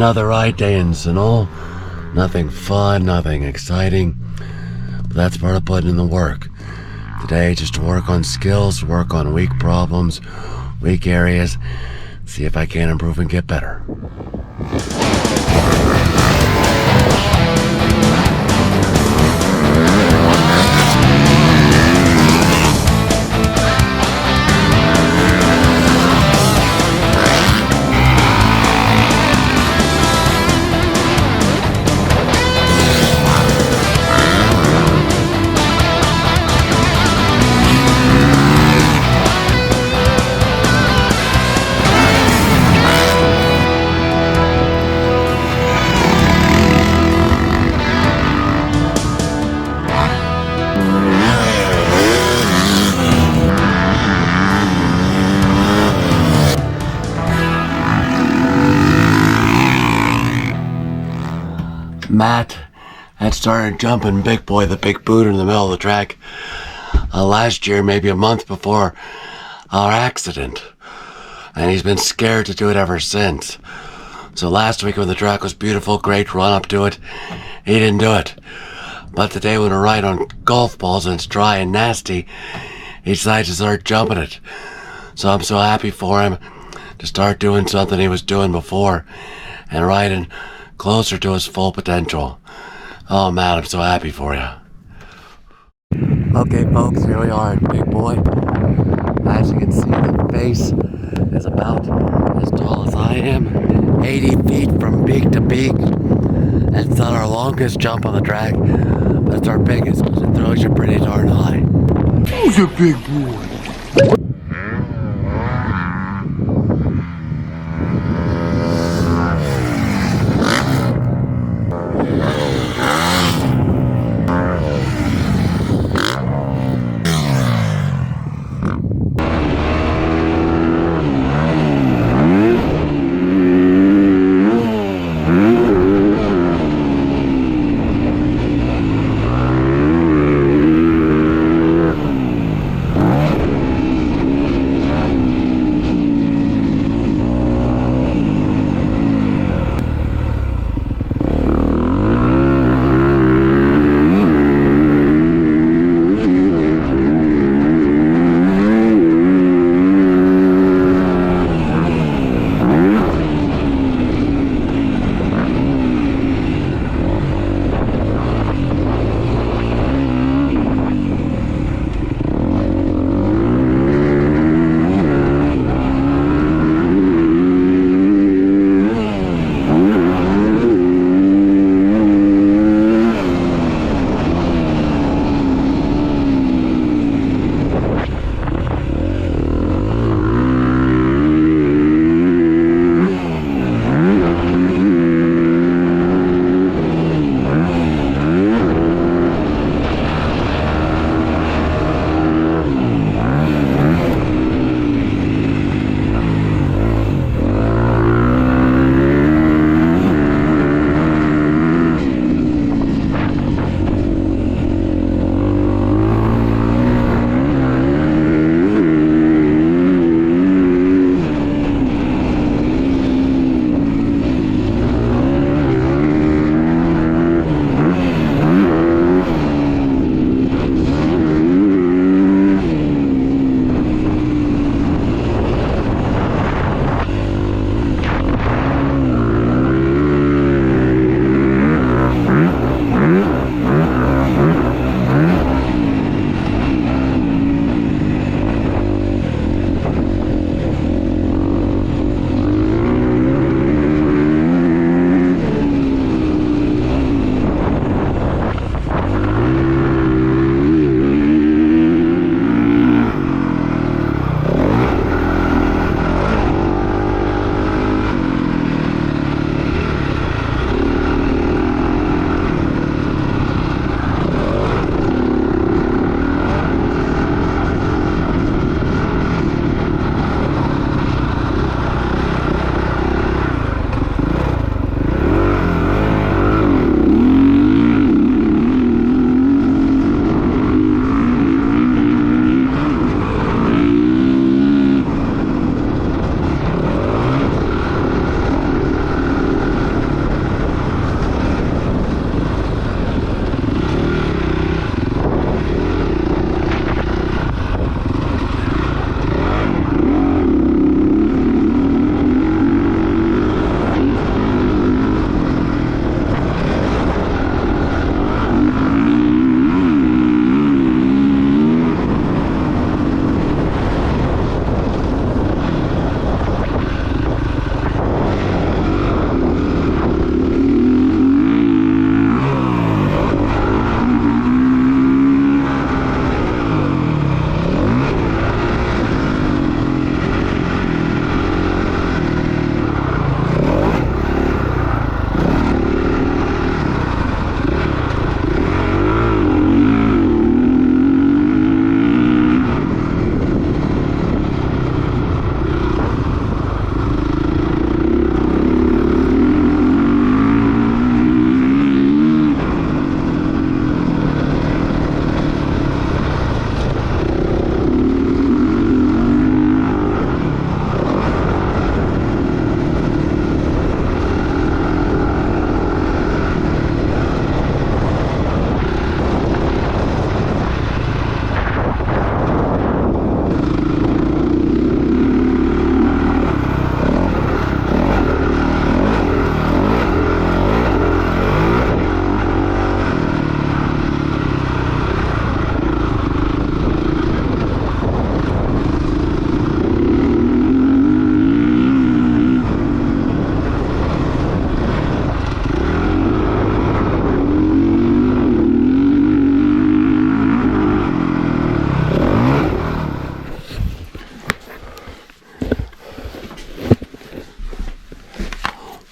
Another ride day in Sinol. Nothing fun, nothing exciting. But that's part of putting in the work. Today, just to work on skills, work on weak problems, weak areas, see if I can improve and get better. Matt had started jumping Big Boy, the big boot, in the middle of the track last year, maybe a month before our accident. And he's been scared to do it ever since. So last week when the track was beautiful, great run up to it, he didn't do it. But today when we ride on golf balls and it's dry and nasty, he decided to start jumping it. So I'm so happy for him to start doing something he was doing before and riding closer to his full potential. Oh man, I'm so happy for you. Okay folks, here we are at Big Boy. As you can see, the face is about as tall as I am. 80 feet from peak to peak. It's not our longest jump on the track, but it's our biggest because it throws you pretty darn high. Who's a big boy?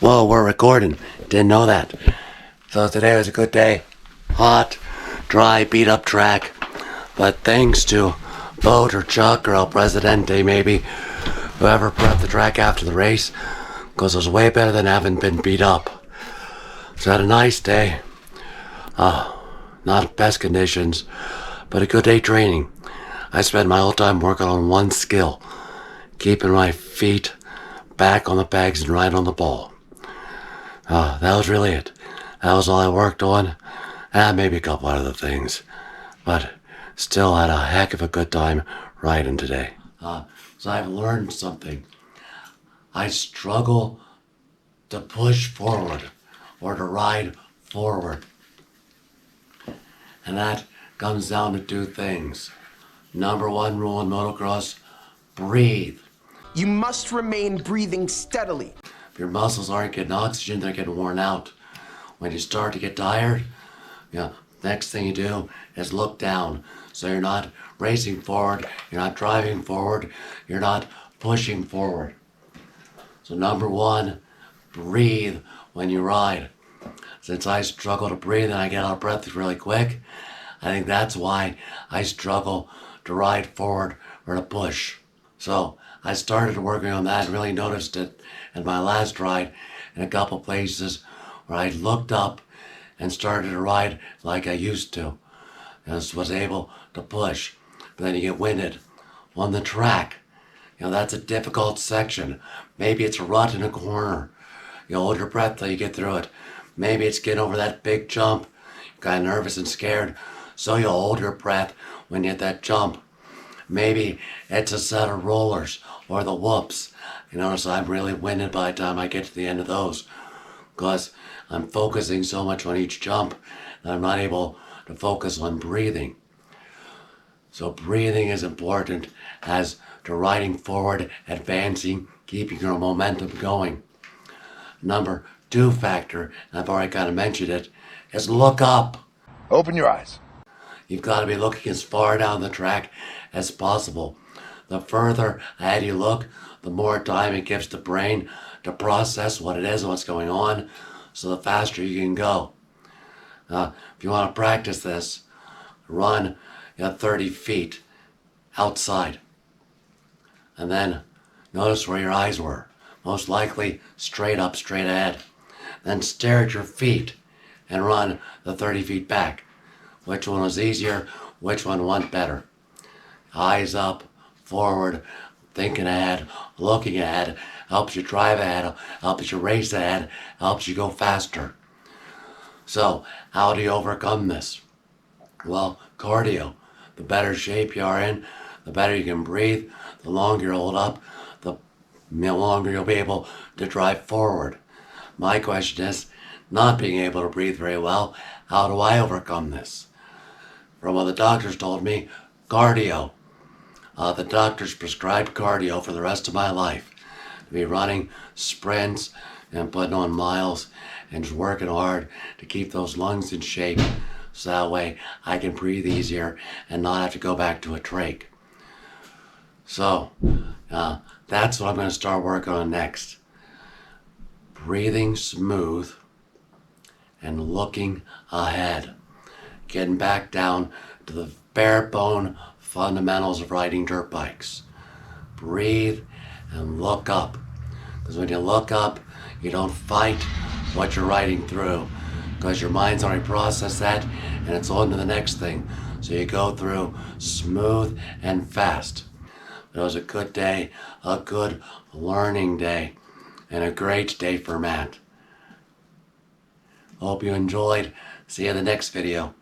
Whoa, we're recording. Didn't know that. So today was a good day. Hot, dry, beat up track. But thanks to Boat or Chuck or El Presidente maybe, whoever prepped the track after the race, because it was way better than having been beat up. So I had a nice day. Not best conditions, but a good day training. I spent my whole time working on one skill, keeping my feet back on the pegs and right on the ball. That was really it. That was all I worked on. Maybe a couple other things. But still had a heck of a good time riding today. So I've learned something. I struggle to push forward or to ride forward. And that comes down to two things. Number one rule in motocross, breathe. You must remain breathing steadily. If your muscles aren't getting oxygen, they're getting worn out. When you start to get tired, next thing you do is look down. So you're not racing forward, you're not driving forward, you're not pushing forward. So number one, breathe when you ride. Since I struggle to breathe and I get out of breath really quick, I think that's why I struggle to ride forward or to push. So I started working on that and really noticed it in my last ride in a couple places where I looked up and started to ride like I used to. And was able to push. But then you get winded. On the track, that's a difficult section. Maybe it's a rut in a corner. You hold your breath till you get through it. Maybe it's getting over that big jump. You're kind of nervous and scared, so you hold your breath when you hit that jump. Maybe it's a set of rollers or the whoops. You notice I'm really winded by the time I get to the end of those, because I'm focusing so much on each jump that I'm not able to focus on breathing. So breathing is important as to riding forward, advancing, keeping your momentum going. Number two factor, and I've already kind of mentioned it, is look up. Open your eyes. You've got to be looking as far down the track as possible. The further ahead you look, the more time it gives the brain to process what it is and what's going on, so the faster you can go. If you want to practice this, run 30 feet outside. And then notice where your eyes were. Most likely straight up, straight ahead. Then stare at your feet and run the 30 feet back. Which one was easier? Which one went better? Eyes up, forward, thinking ahead, looking ahead, helps you drive ahead, helps you race ahead, helps you go faster. So, how do you overcome this? Well, cardio. The better shape you are in, the better you can breathe, the longer you hold up, the longer you'll be able to drive forward. My question is, not being able to breathe very well, how do I overcome this? From what the doctors told me, cardio. The doctors prescribed cardio for the rest of my life. To be running sprints and putting on miles and just working hard to keep those lungs in shape, so that way I can breathe easier and not have to go back to a trach. So, that's what I'm going to start working on next. Breathing smooth and looking ahead. Getting back down to the bare bone fundamentals of riding dirt bikes. Breathe and look up. Because when you look up, you don't fight what you're riding through, because your mind's already processed that and it's on to the next thing. So you go through smooth and fast. It was a good day, a good learning day, and a great day for Matt. Hope you enjoyed. See you in the next video.